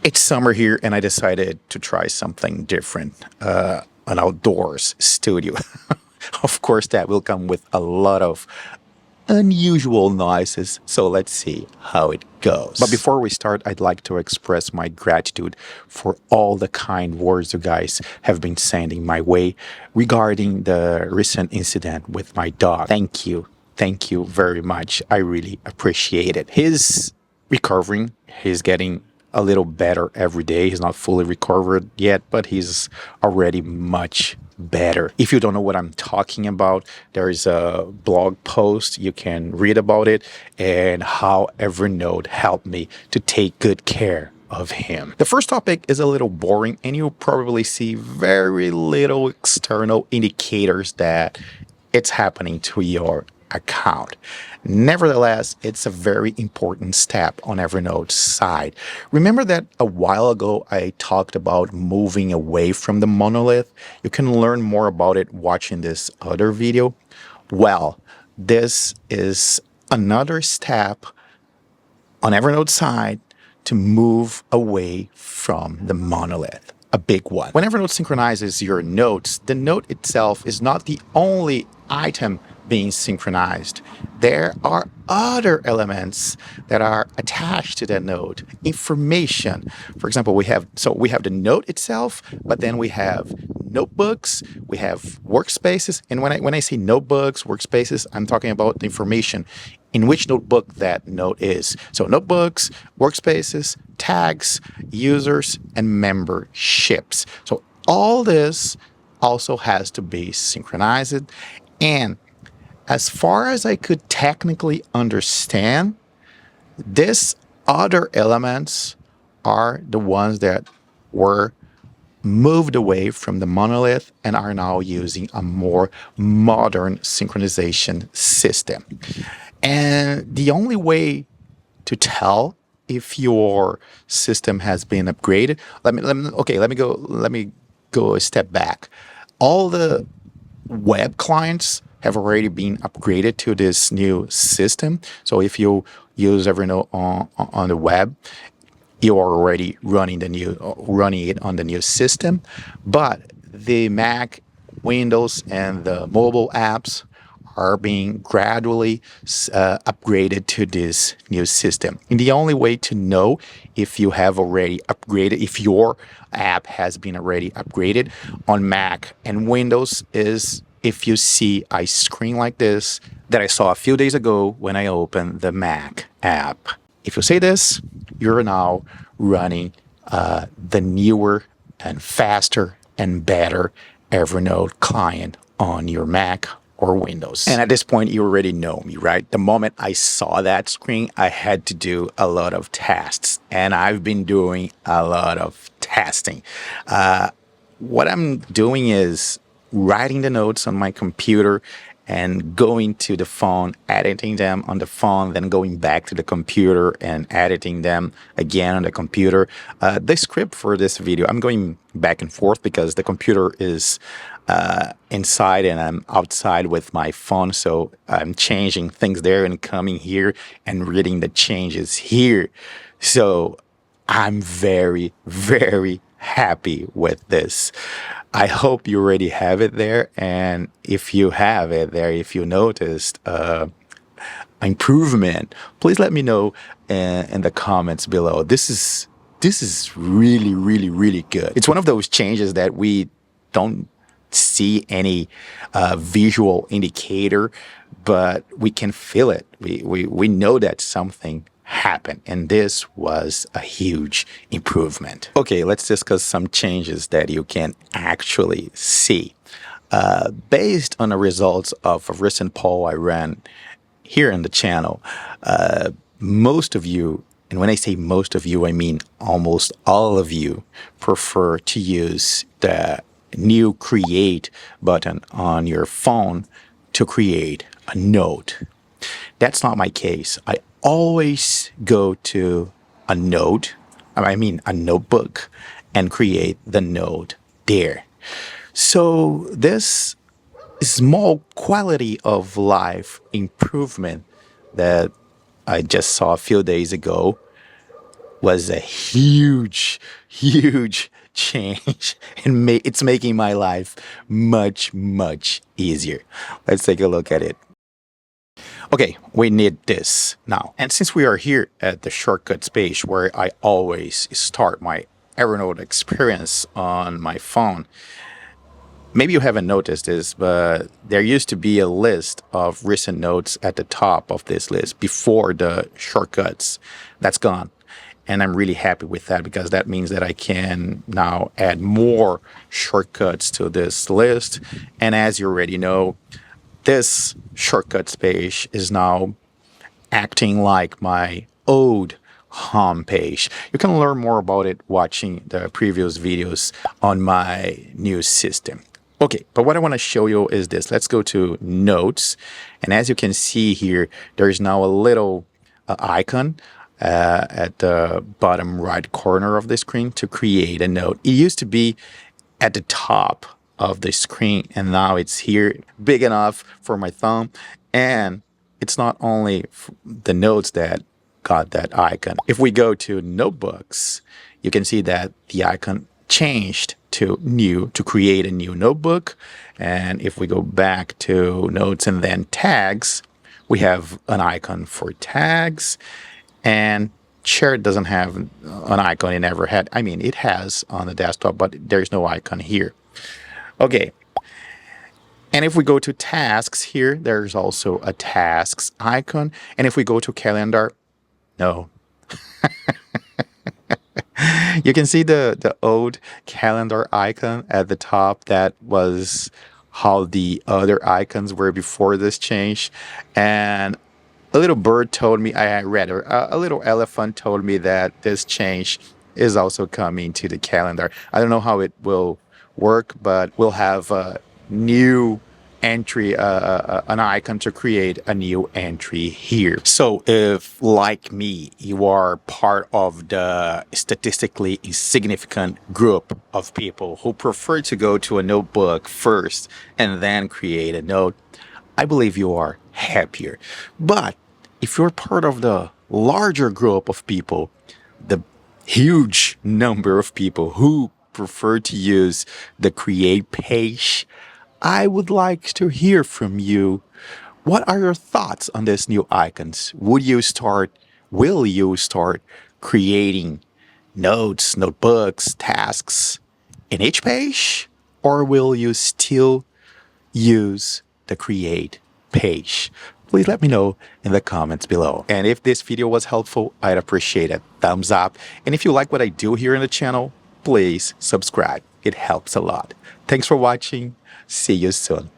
It's summer here and I decided to try something different, an outdoors studio. Of course, that will come with a lot of unusual noises, so let's see how it goes. But before we start, I'd like to express my gratitude for all the kind words you guys have been sending my way regarding the recent incident with my dog. Thank you. Thank you very much. I really appreciate it. He's recovering. He's getting a little better every day. He's not fully recovered yet, but he's already much better. If you don't know what I'm talking about, there is a blog post. You can read about it and how Evernote helped me to take good care of him. The first topic is a little boring and you'll probably see very little external indicators that it's happening to your account. Nevertheless, it's a very important step on Evernote's side. Remember that a while ago I talked about moving away from the Monolith? You can learn more about it watching this other video. Well, this is another step on Evernote's side to move away from the Monolith. A big one. When Evernote synchronizes your notes, the note itself is not the only item being synchronized. There are other elements that are attached to that note. Information. For example, we have the note itself, but then we have notebooks, we have workspaces. And when I say notebooks, workspaces, I'm talking about the information in which notebook that note is. So notebooks, workspaces, tags, users, and memberships. So all this also has to be synchronized. And as far as I could technically understand, these other elements are the ones that were moved away from the Monolith and are now using a more modern synchronization system. And the only way to tell if your system has been upgraded, let me go a step back. All the web clients have already been upgraded to this new system. So if you use Evernote on the web, you are already running it on the new system. But the Mac, Windows, and the mobile apps are being gradually upgraded to this new system. And the only way to know if you have already upgraded, if your app has been already upgraded on Mac and Windows, is if you see a screen like this that I saw a few days ago when I opened the Mac app. If you see this, you're now running the newer and faster and better Evernote client on your Mac or Windows. And at this point, you already know me, right? The moment I saw that screen, I had to do a lot of tests, and I've been doing a lot of testing. What I'm doing is writing the notes on my computer and going to the phone, editing them on the phone, then going back to the computer and editing them again on the computer. The script for this video, I'm going back and forth because the computer is inside and I'm outside with my phone. So I'm changing things there and coming here and reading the changes here. So I'm very, very happy with this. I hope you already have it there. And if you have it there, if you noticed improvement, please let me know in the comments below. This is really, really, really good. It's one of those changes that we don't see any visual indicator, but we can feel it. We know that something happened, and this was a huge improvement. Okay, let's discuss some changes that you can actually see. Based on the results of a recent poll I ran here in the channel, most of you, and when I say most of you, I mean almost all of you, prefer to use the new create button on your phone to create a note. That's not my case. I always go to a note, a notebook, and create the note there. So this small quality of life improvement that I just saw a few days ago was a huge, huge change, and it's making my life much, much easier. Let's take a look at it. Okay, we need this now. And since we are here at the shortcuts page where I always start my Evernote experience on my phone, maybe you haven't noticed this, but there used to be a list of recent notes at the top of this list before the shortcuts. That's gone. And I'm really happy with that because that means that I can now add more shortcuts to this list. And as you already know, this shortcuts page is now acting like my old home page. You can learn more about it watching the previous videos on my new system. Okay, but what I want to show you is this. Let's go to Notes. And as you can see here, there is now a little icon at the bottom right corner of the screen to create a note. It used to be at the top of the screen, and now it's here, big enough for my thumb. And it's not only the notes that got that icon. If we go to Notebooks, you can see that the icon changed to new to create a new notebook. And if we go back to Notes and then Tags, we have an icon for tags. And Share doesn't have an icon. It never had. I mean, it has on the desktop, but there's no icon here. Okay. And if we go to tasks here, there's also a tasks icon. And if we go to calendar, no. You can see the old calendar icon at the top. That was how the other icons were before this change. And a little bird told me, I read, a little elephant told me that this change is also coming to the calendar. I don't know how it will work, but we'll have a new entry, an icon to create a new entry here. So if, like me, you are part of the statistically insignificant group of people who prefer to go to a notebook first and then create a note, I believe you are happier. But if you're part of the larger group of people, the huge number of people who prefer to use the create page, I would like to hear from you. What are your thoughts on these new icons? Will you start creating notes, notebooks, tasks in each page? Or will you still use the create page? Please let me know in the comments below. And if this video was helpful, I'd appreciate a thumbs up. And if you like what I do here in the channel, please subscribe. It helps a lot. Thanks for watching. See you soon.